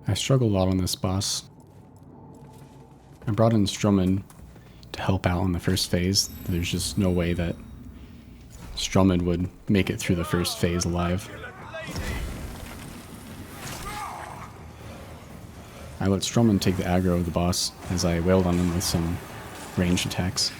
I struggled a lot on this boss. I brought in Stromund to help out on the first phase. There's just no way that Stromund would make it through the first phase alive. I let Stromund take the aggro of the boss as I wailed on him with some ranged attacks.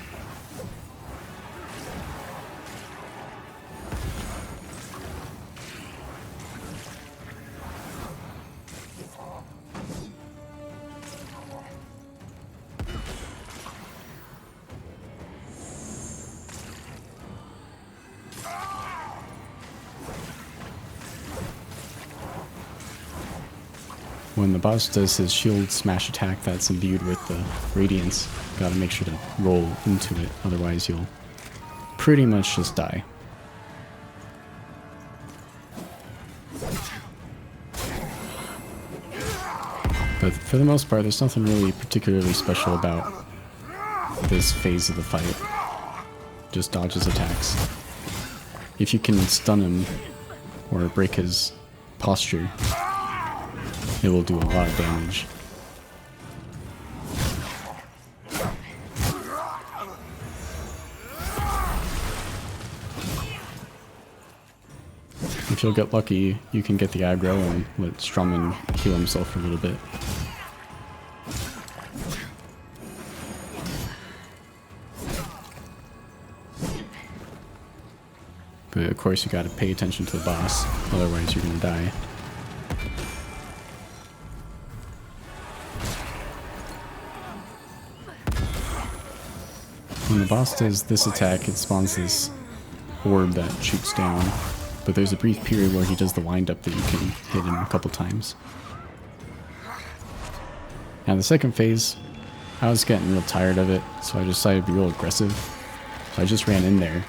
When the boss does his shield smash attack that's imbued with the radiance, you gotta make sure to roll into it, otherwise you'll pretty much just die. But for the most part, there's nothing really particularly special about this phase of the fight. Just dodge his attacks. If you can stun him or break his posture, it will do a lot of damage. If you'll get lucky, you can get the aggro and let Stromund heal himself for a little bit. But of course you gotta pay attention to the boss, otherwise you're gonna die. When the boss does this attack, it spawns this orb that shoots down, but there's a brief period where he does the wind-up that you can hit him a couple times. Now the second phase, I was getting real tired of it, so I decided to be real aggressive. So I just ran in there,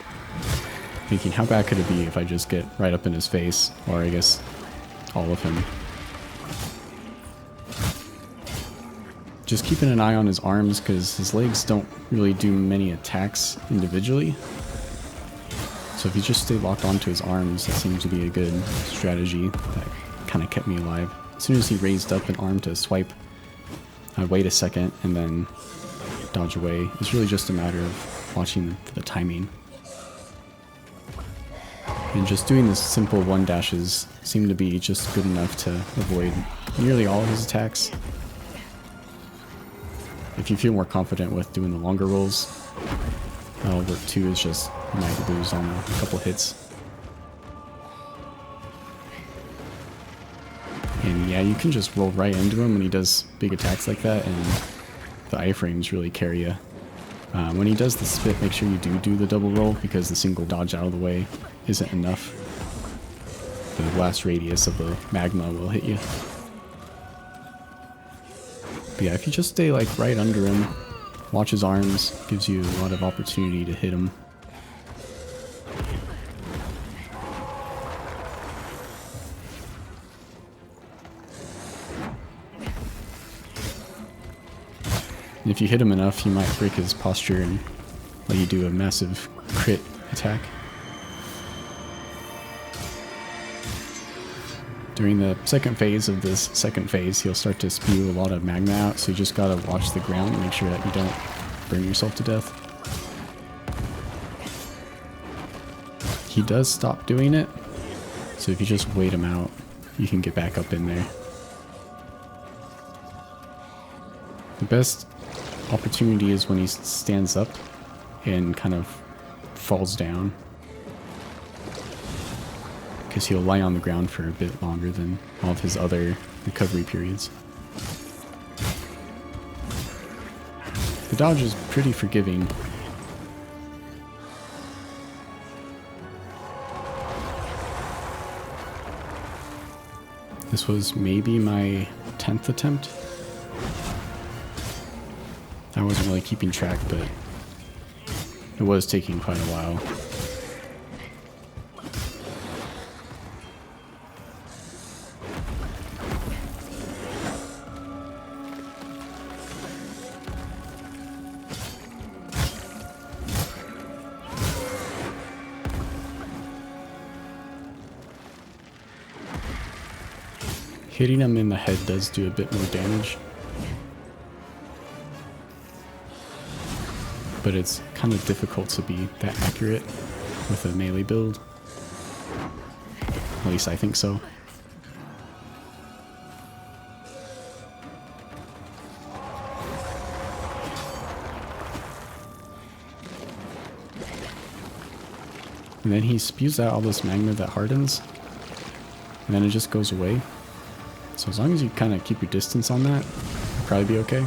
thinking how bad could it be if I just get right up in his face, or I guess all of him. Just keeping an eye on his arms, because his legs don't really do many attacks individually. So if you just stay locked onto his arms, that seems to be a good strategy that kind of kept me alive. As soon as he raised up an arm to swipe, I'd wait a second and then dodge away. It's really just a matter of watching the timing. And just doing the simple one dashes seemed to be just good enough to avoid nearly all of his attacks. If you feel more confident with doing the longer rolls, that'll work too. It's just you might lose on a couple hits. And yeah, you can just roll right into him when he does big attacks like that, and the iframes really carry you. When he does the spit, make sure you do the double roll, because the single dodge out of the way isn't enough. The blast radius of the magma will hit you. But yeah, if you just stay like right under him, watch his arms, gives you a lot of opportunity to hit him. And if you hit him enough, you might break his posture and let you do a massive crit attack. During the second phase of this second phase, he'll start to spew a lot of magma out, so you just gotta watch the ground and make sure that you don't burn yourself to death. He does stop doing it, so if you just wait him out, you can get back up in there. The best opportunity is when he stands up and kind of falls down, because he'll lie on the ground for a bit longer than all of his other recovery periods. The dodge is pretty forgiving. This was maybe my 10th attempt. I wasn't really keeping track, but it was taking quite a while. Hitting him in the head does do a bit more damage. But it's kind of difficult to be that accurate with a melee build. At least I think so. And then he spews out all this magma that hardens. And then it just goes away. So as long as you kind of keep your distance on that, you'll probably be okay.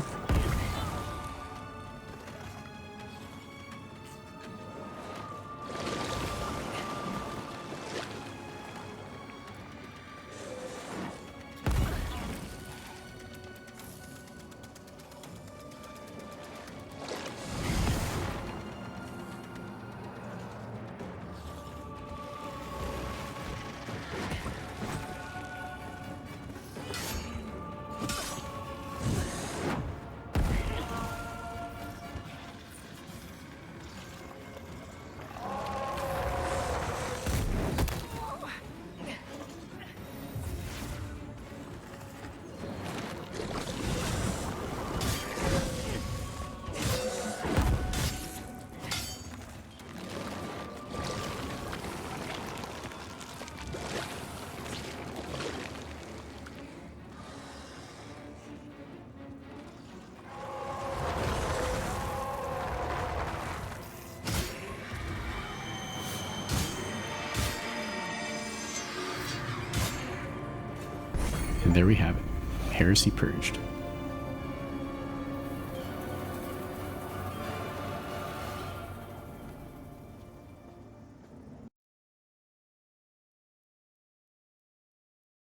And there we have it. Heresy purged.